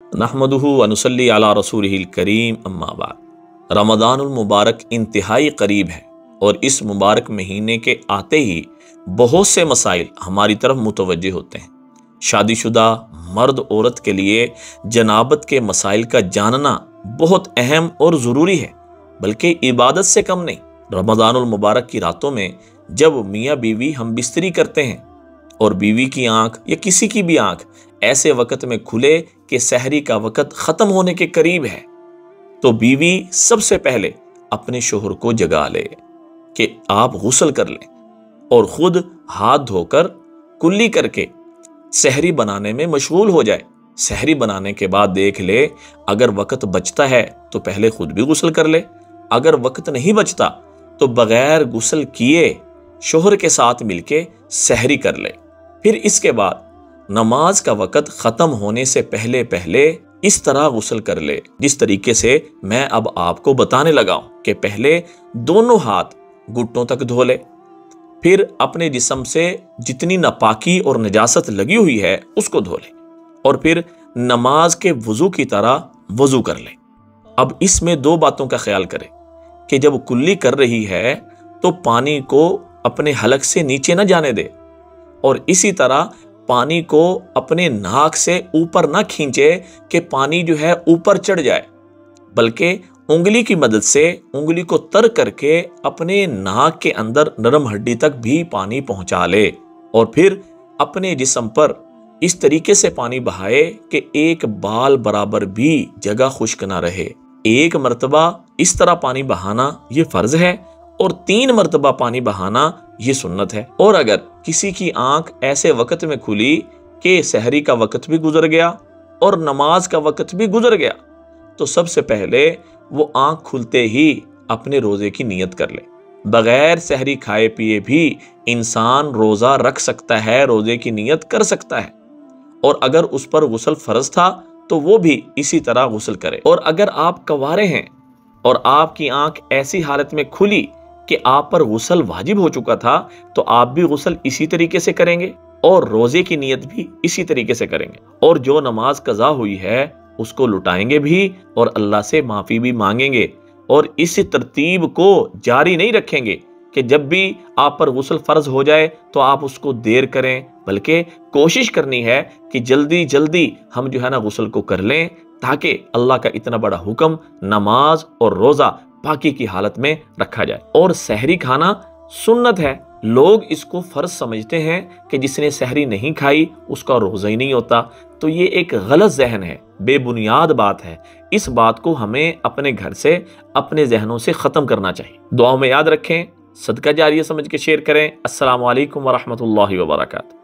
نحمدہ ونصلی علی رسولہ الکریم اما بعد۔ رمضان المبارک انتہائی قریب ہے اور اس مبارک مہینے کے آتے ہی بہت سے مسائل ہماری طرف متوجہ ہوتے ہیں۔ شادی شدہ مرد عورت کے لیے جنابت کے مسائل کا جاننا بہت اہم اور ضروری ہے، بلکہ عبادت سے کم نہیں۔ رمضان المبارک کی راتوں میں جب میاں بیوی ہم بستری کرتے ہیں اور بیوی کی آنکھ یا کسی کی بھی آنکھ ایسے وقت میں کھلے کہ سحری کا وقت ختم ہونے کے قریب ہے، تو بیوی سب سے پہلے اپنے شوہر کو جگا لے کہ آپ غسل کر لیں اور خود ہاتھ دھو کر کلی کر کے سحری بنانے میں مشغول ہو جائے۔ سحری بنانے کے بعد دیکھ لے اگر وقت بچتا ہے تو پہلے خود بھی غسل کر لے، اگر وقت نہیں بچتا تو بغیر غسل کیے شوہر کے ساتھ مل کے سحری کر لے۔ پھر اس کے بعد نماز کا وقت ختم ہونے سے پہلے اس طرح غسل کر لے جس طریقے سے میں اب آپ کو بتانے لگا ہوں کہ پہلے دونوں ہاتھ گھٹنوں تک دھو لے، پھر اپنے جسم سے جتنی ناپاکی اور نجاست لگی ہوئی ہے اس کو دھو لے اور پھر نماز کے وضو کی طرح وضو کر لے۔ اب اس میں دو باتوں کا خیال کرے کہ جب کلی کر رہی ہے تو پانی کو اپنے حلق سے نیچے نہ جانے دے، اور اسی طرح پانی کو اپنے ناک سے اوپر نہ کھینچے کہ پانی جو ہے اوپر چڑھ جائے، بلکہ انگلی کی مدد سے انگلی کو تر کر کے اپنے ناک کے اندر نرم ہڈی تک بھی پانی پہنچا لے، اور پھر اپنے جسم پر اس طریقے سے پانی بہائے کہ ایک بال برابر بھی جگہ خشک نہ رہے۔ ایک مرتبہ اس طرح پانی بہانا یہ فرض ہے اور 3 مرتبہ پانی بہانا یہ سنت ہے۔ اور اگر کسی کی آنکھ ایسے وقت میں کھلی کہ سحری کا وقت بھی گزر گیا اور نماز کا وقت بھی گزر گیا تو سب سے پہلے وہ آنکھ کھلتے ہی اپنے روزے کی نیت کر لے۔ بغیر سحری کھائے پیے بھی انسان روزہ رکھ سکتا ہے، روزے کی نیت کر سکتا ہے، اور اگر اس پر غسل فرض تھا تو وہ بھی اسی طرح غسل کرے۔ اور اگر آپ کنوارے ہیں اور آپ کی آنکھ ایسی حالت میں کھلی کہ آپ پر غسل واجب ہو چکا تھا تو آپ بھی غسل اسی طریقے سے کریں گے اور روزے کی نیت بھی اسی طریقے سے کریں گے، اور جو نماز قضا ہوئی ہے اس کو لٹائیں گے بھی اور اللہ سے معافی بھی مانگیں گے، اور اس ترتیب کو جاری نہیں رکھیں گے کہ جب بھی آپ پر غسل فرض ہو جائے تو آپ اس کو دیر کریں، بلکہ کوشش کرنی ہے کہ جلدی ہم جو ہے نا غسل کو کر لیں، تاکہ اللہ کا اتنا بڑا حکم نماز اور روزہ پاکی کی حالت میں رکھا جائے۔ اور سحری کھانا سنت ہے، لوگ اس کو فرض سمجھتے ہیں کہ جس نے سحری نہیں کھائی اس کا روزہ ہی نہیں ہوتا، تو یہ ایک غلط ذہن ہے، بے بنیاد بات ہے۔ اس بات کو ہمیں اپنے گھر سے اپنے ذہنوں سے ختم کرنا چاہیے۔ دعاؤں میں یاد رکھیں، صدقہ جاریہ سمجھ کے شیئر کریں۔ السلام علیکم ورحمۃ اللہ وبرکاتہ۔